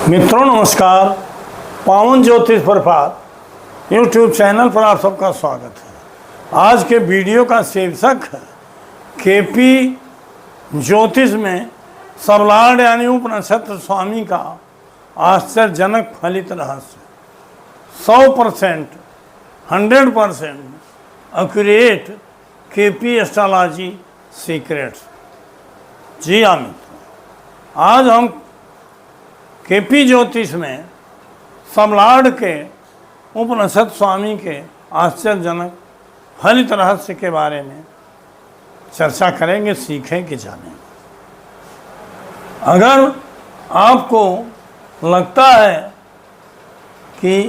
मित्रों नमस्कार। पावन ज्योतिष प्रभात यूट्यूब चैनल पर आप सबका स्वागत है। आज के वीडियो का शीर्षक है केपी ज्योतिष में सबलाड यानी उपनक्षत्र स्वामी का आश्चर्यजनक फलित रहस्य। 100% 100% एक्यूरेट केपी एस्ट्रोलॉजी सीक्रेट्स। जी हाँ मित्रों, आज हम केपी ज्योतिष में सबलाड के उपनक्षत्र स्वामी के आश्चर्यजनक फलित रहस्य के बारे में चर्चा करेंगे, सीखें कि जानें। अगर आपको लगता है कि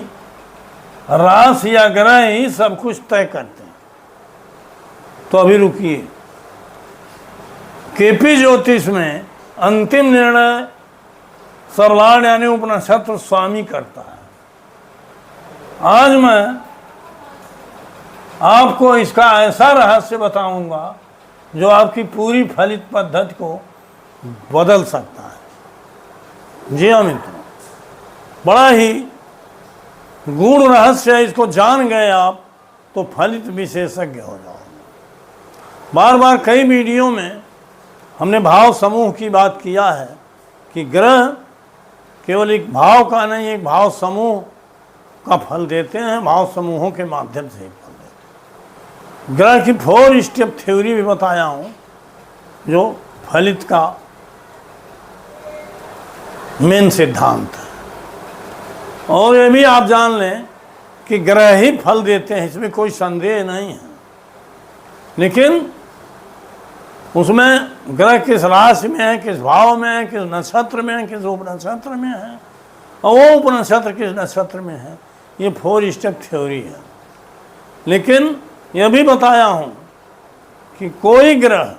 राशि या ग्रह ही सब कुछ तय करते हैं तो अभी रुकिए। केपी ज्योतिष में अंतिम निर्णय सबलाड यानी उपनक्षत्र स्वामी करता है। आज मैं आपको इसका ऐसा रहस्य बताऊंगा जो आपकी पूरी फलित पद्धति को बदल सकता है। जी हाँ मित्रों, बड़ा ही गूढ़ रहस्य है। इसको जान गए आप तो फलित विशेषज्ञ हो जाओगे। बार बार कई वीडियो में हमने भाव समूह की बात किया है कि ग्रह केवल एक भाव का नहीं, एक भाव समूह का फल देते हैं। भाव समूहों के माध्यम से ही फल देते हैं। ग्रह की 4 स्टेप थ्योरी भी बताया हूँ जो फलित का मेन सिद्धांत है। और ये भी आप जान लें कि ग्रह ही फल देते हैं, इसमें कोई संदेह नहीं है। लेकिन उसमें ग्रह किस राशि में है, किस भाव में है, किस नक्षत्र में है, किस उपनक्षत्र में है, और वो उपनक्षत्र किस नक्षत्र में है, ये 4 स्टेप थ्योरी है। लेकिन यह भी बताया हूँ कि कोई ग्रह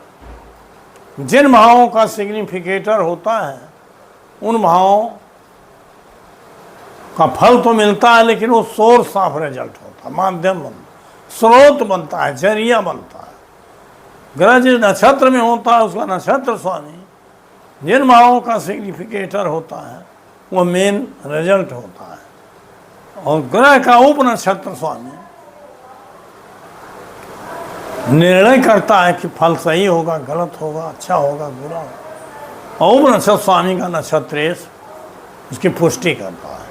जिन भावों का सिग्निफिकेटर होता है उन भावों का फल तो मिलता है, लेकिन वो सोर्स ऑफ रिजल्ट होता है, माध्यम बनता है, स्रोत बनता है, जरिया बनता है। ग्रह जिस नक्षत्र में होता है उसका नक्षत्र स्वामी जिन भावों का सिग्निफिकेटर होता है वो मेन रिजल्ट होता है। और ग्रह का उपनक्षत्र स्वामी निर्णय करता है कि फल सही होगा, गलत होगा, अच्छा होगा, बुरा होगा। और उपनक्षत्र स्वामी का नक्षत्रेश उसकी पुष्टि करता है।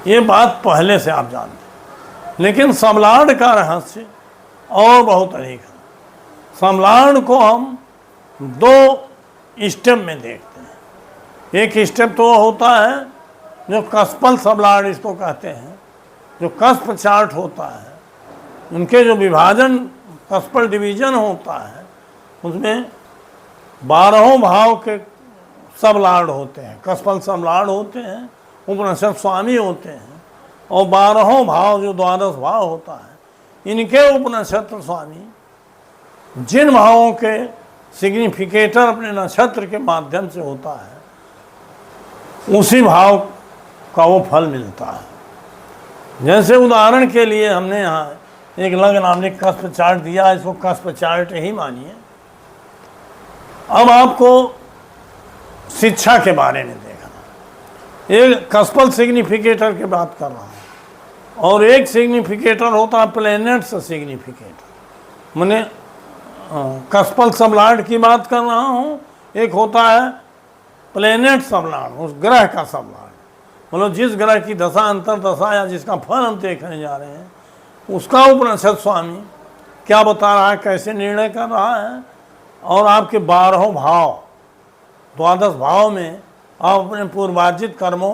ये बात पहले से आप जानते हैं। लेकिन सबलाड का रहस्य और बहुत अधिक है। सबलाड को हम 2 स्टेप में देखते हैं। एक स्टेप तो होता है जो कस्पल सबलाड इसको कहते हैं, जो कस्प चार्ट होता है, उनके जो विभाजन कस्पल डिवीजन होता है उसमें 12 भाव के सबलाड होते हैं, कस्पल सबलाड होते हैं, उपनक्षत्र स्वामी होते हैं। और 12 भाव जो द्वादश भाव होता है इनके उपनक्षत्र स्वामी जिन भावों के सिग्निफिकेटर अपने नक्षत्र के माध्यम से होता है उसी भाव का वो फल मिलता है। जैसे उदाहरण के लिए हमने यहाँ एक लग्न नामने कस्प चार्ट दिया है, इसको कस्प चार्ट ही मानिए। अब आपको शिक्षा के बारे में देखना। एक कस्पल सिग्निफिकेटर की बात कर रहा हूँ और एक सिग्निफिकेटर होता है प्लैनेट्स सिग्निफिकेटर। मैंने कस्पल सबलाड की बात कर रहा हूँ। एक होता है प्लैनेट सबलाड, उस ग्रह का सबलाड, मतलब जिस ग्रह की दशा अंतर दशा या जिसका फल हम देखने जा रहे हैं उसका उपनक्षत्र स्वामी क्या बता रहा है, कैसे निर्णय कर रहा है। और आपके 12 भाव द्वादश भाव में आप अपने पूर्वार्जित कर्मों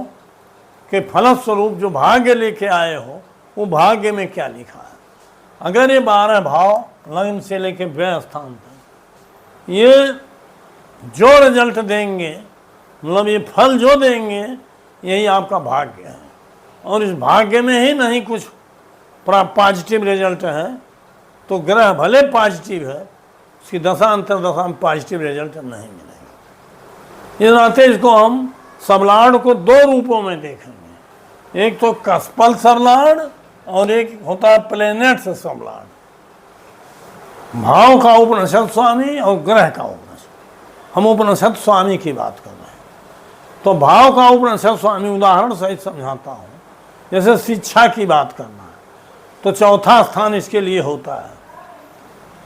के फलस्वरूप जो भाग्य लेके आए हो वो भाग्य में क्या लिखा है। अगर ये 12 भाव लग्न से लेके व्यय स्थान तक ये जो रिजल्ट देंगे, मतलब ये फल जो देंगे, यही आपका भाग्य है। और इस भाग्य में ही नहीं कुछ पॉजिटिव रिजल्ट है तो ग्रह भले पॉजिटिव है, उसकी दशा अंतर दशा में पॉजिटिव रिजल्ट नहीं मिलेगा। इस नाते इसको हम सबलाड को 2 रूपों में देखेंगे। एक तो कस्पल सबलाड और एक होता है प्लैनेट्स सबलाड। भाव का उपनक्षत्र स्वामी और ग्रह का उपनक्षत्र। हम उपनक्षत्र स्वामी की बात कर रहे हैं। तो भाव का उपनिषद स्वामी उदाहरण सहित समझाता हूँ। जैसे शिक्षा की बात करना है तो चौथा स्थान इसके लिए होता है।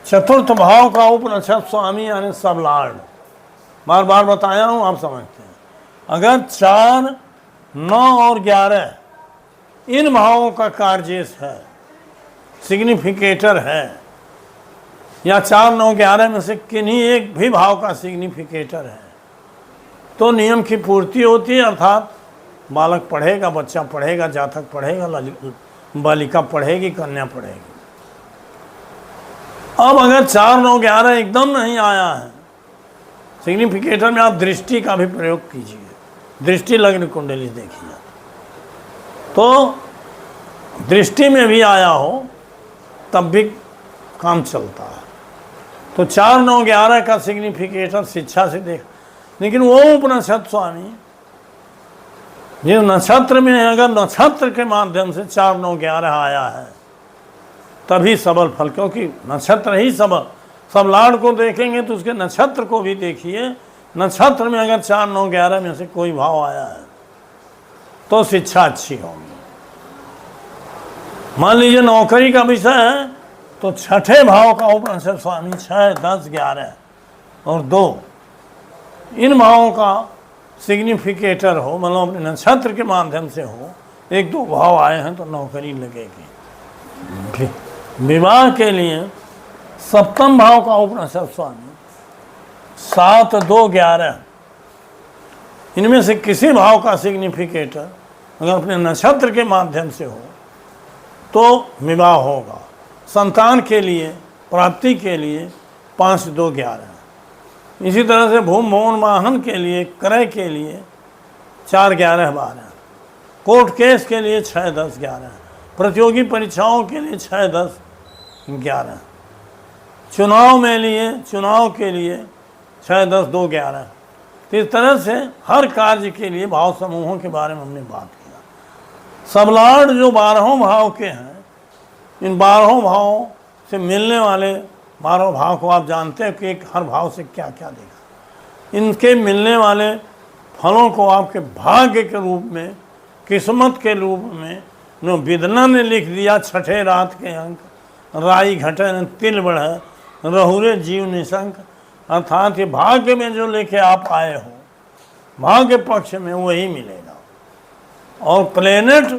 चतुर्थ भाव का उपनिषद स्वामी यानी सबलाड, बार बार बताया हूँ, आप समझते हैं। अगर 4, 9 और 11 इन भावों का कार्जेस है, सिग्निफिकेटर है, या 4, 9, 11 में से किन्हीं एक भी भाव का सिग्निफिकेटर है, तो नियम की पूर्ति होती है। अर्थात बालक पढ़ेगा, बच्चा पढ़ेगा, जातक पढ़ेगा, बालिका पढ़ेगी, कन्या पढ़ेगी। अब अगर 4, 9, 11 एकदम नहीं आया है सिग्निफिकेटर में, आप दृष्टि का भी प्रयोग कीजिए। दृष्टि लग्न कुंडली देखिए, तो दृष्टि में भी आया हो तब भी काम चलता है। तो 4, 9, 11 का सिग्निफिकेटर शिक्षा से देख। लेकिन वो उपनिषद स्वामी जिस नक्षत्र में है, अगर नक्षत्र के माध्यम से 4, 9, 11 आया है तभी सबल फल, क्योंकि नक्षत्र ही सबल। सब लाड को देखेंगे तो उसके नक्षत्र को भी देखिए। नक्षत्र में अगर 4, 9, 11 में से कोई भाव आया है तो शिक्षा अच्छी होगी। मान लीजिए नौकरी का विषय है तो छठे भाव का उपनिषद स्वामी 6, 10, 11 और 2 इन भावों का सिग्निफिकेटर हो, मतलब अपने नक्षत्र के माध्यम से हो, 1, 2 भाव आए हैं तो नौकरी लगेगी। विवाह के लिए सप्तम भाव का उपनिषद स्वामी 7, 2, 11 इनमें से किसी भाव का सिग्निफिकेटर अगर अपने नक्षत्र के माध्यम से हो तो विवाह होगा। संतान के लिए, प्राप्ति के लिए 5, 2, 11। इसी तरह से भूम भवन वाहन के लिए, क्रय के लिए 4, 11, 12। कोर्ट केस के लिए 6, 10, 11। प्रतियोगी परीक्षाओं के लिए 6, 10, 11। चुनाव के लिए 6, 10, 2, 11। तो इस तरह से हर कार्य के लिए भाव समूहों के बारे में हमने बात किया। सबलाड जो 12 भाव के हैं, इन 12 भावों से मिलने वाले 12 भाव को आप जानते हैं कि एक हर भाव से क्या क्या देगा। इनके मिलने वाले फलों को आपके भाग्य के रूप में, किस्मत के रूप में नो विदना ने लिख दिया। छठे रात के अंक राई घटन तिल बढ़ रहुरे जीव निशंक, अर्थात ये भाग्य में जो लेके आप आए हो, भाग्य पक्ष में वही मिलेगा। और प्लेनेट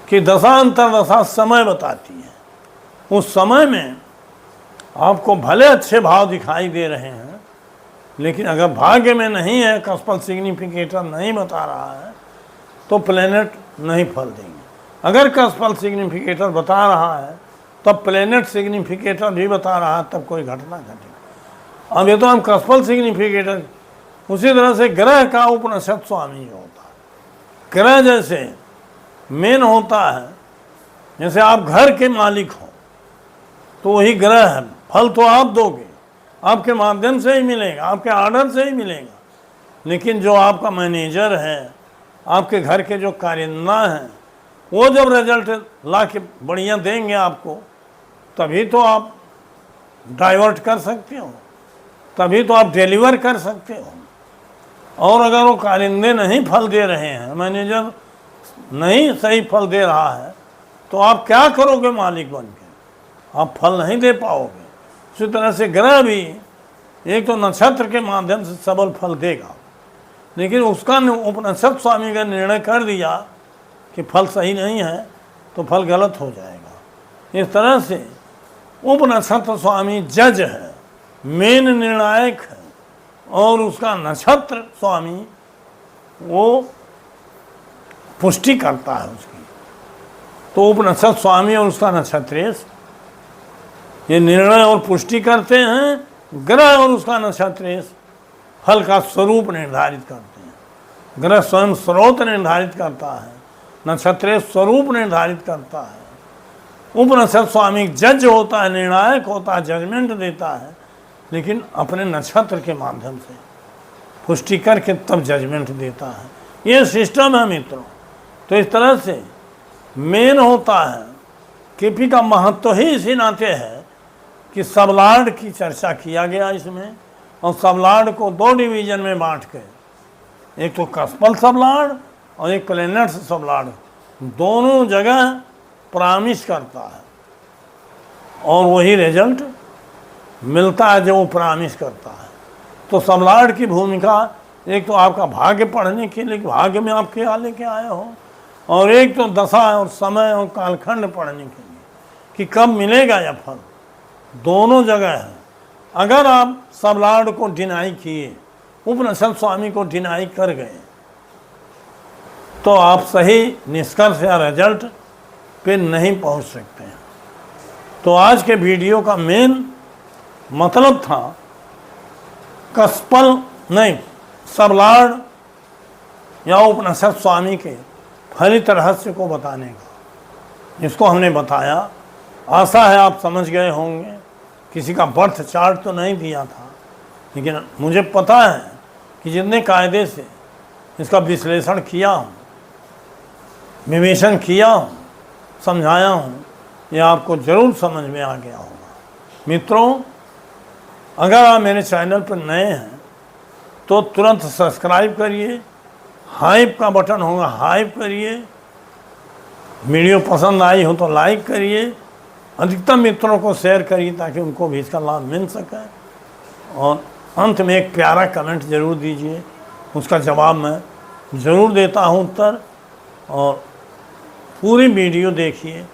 की दशा अंतरदशा समय बताती है। उस समय में आपको भले अच्छे भाव दिखाई दे रहे हैं, लेकिन अगर भाग्य में नहीं है, कस्पल सिग्निफिकेटर नहीं बता रहा है, तो प्लेनेट नहीं फल देंगे। अगर कस्पल सिग्निफिकेटर बता रहा है तब प्लेनेट सिग्निफिकेटर भी बता रहा है, तब कोई घटना घटेगी। अब ये तो हम कस्पल सिग्निफिकेटर, उसी तरह से ग्रह का उपनिषद स्वामी होता है। ग्रह जैसे मेन होता है, जैसे आप घर के मालिक हो तो वही ग्रह है। फल तो आप दोगे, आपके माध्यम से ही मिलेगा, आपके आर्डर से ही मिलेगा। लेकिन जो आपका मैनेजर है, आपके घर के जो कारिंदा हैं, वो जब रिजल्ट ला के बढ़िया देंगे आपको, तभी तो आप डाइवर्ट कर सकते हो, तभी तो आप डिलीवर कर सकते हो। और अगर वो कारिंदे नहीं फल दे रहे हैं, मैनेजर नहीं सही फल दे रहा है, तो आप क्या करोगे मालिक बन के? आप फल नहीं दे पाओगे। उसी तरह से ग्रह भी एक तो नक्षत्र के माध्यम से सबल फल देगा, लेकिन उसका उपनिषद स्वामी का निर्णय कर दिया कि फल सही नहीं है तो फल गलत हो जाएगा। इस तरह से उपनिषद स्वामी जज है, मेन निर्णायक है, और उसका नक्षत्र स्वामी वो पुष्टि करता है उसकी। तो उपनिषद स्वामी और उसका नक्षत्रेश ये निर्णय और पुष्टि करते हैं। ग्रह और उसका नक्षत्रेश फल का स्वरूप निर्धारित करते हैं। ग्रह स्वयं स्रोत निर्धारित करता है, नक्षत्रेश स्वरूप निर्धारित करता है। उपनिषद स्वामी जज होता है, निर्णायक होता है, जजमेंट देता है, लेकिन अपने नक्षत्र के माध्यम से पुष्टि करके तब जजमेंट देता है। ये सिस्टम है मित्रों। तो इस तरह से मेन होता है। केपी का महत्व ही इसी नाते है कि सबलाड की चर्चा किया गया इसमें, और सबलाड को 2 डिवीजन में बांट के एक तो कस्पल सबलाड और एक प्लेनेट सबलाड, दोनों जगह प्रॉमिस करता है और वही रिजल्ट मिलता है जो वो प्रॉमिस करता है। तो सबलाड की भूमिका एक तो आपका भाग्य पढ़ने के लिए, भाग्य में आप क्या लेके आए हो, और एक तो दशा और समय और कालखंड पढ़ने के लिए कि कब मिलेगा यह फल, दोनों जगह है। अगर आप सबलाड को डिनाई किए, उपनिषद स्वामी को डिनाई कर गए, तो आप सही निष्कर्ष या रिजल्ट पे नहीं पहुंच सकते हैं। तो आज के वीडियो का मेन मतलब था कस्पल नहीं, सबलाड या उपनिषद स्वामी के फलित रहस्य को बताने का, इसको हमने बताया। आशा है आप समझ गए होंगे। किसी का बर्थ चार्ट तो नहीं दिया था, लेकिन मुझे पता है कि जितने कायदे से इसका विश्लेषण किया हूँ, विवेचन किया हूँ, समझाया हूँ, यह आपको ज़रूर समझ में आ गया होगा। मित्रों, अगर आप मेरे चैनल पर नए हैं तो तुरंत सब्सक्राइब करिए, हाइप का बटन होगा, हाइप करिए, वीडियो पसंद आई हो तो लाइक करिए, अधिकतम मित्रों को शेयर करिए ताकि उनको भी इसका लाभ मिल सके, और अंत में एक प्यारा कमेंट ज़रूर दीजिए, उसका जवाब मैं ज़रूर देता हूँ उत्तर। और पूरी वीडियो देखिए,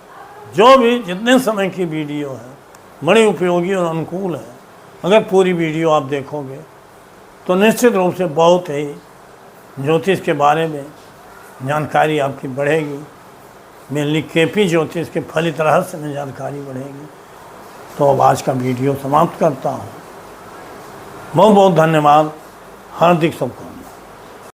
जो भी जितने समय की वीडियो है बड़ी उपयोगी और अनुकूल है। अगर पूरी वीडियो आप देखोगे तो निश्चित रूप से बहुत ही ज्योतिष के बारे में जानकारी आपकी बढ़ेगी, मेनली केपी ज्योतिष के फलित रहस्य में जानकारी बढ़ेगी। तो अब आज का वीडियो समाप्त करता हूँ। बहुत बहुत धन्यवाद, हार्दिक शुभकामनाएं।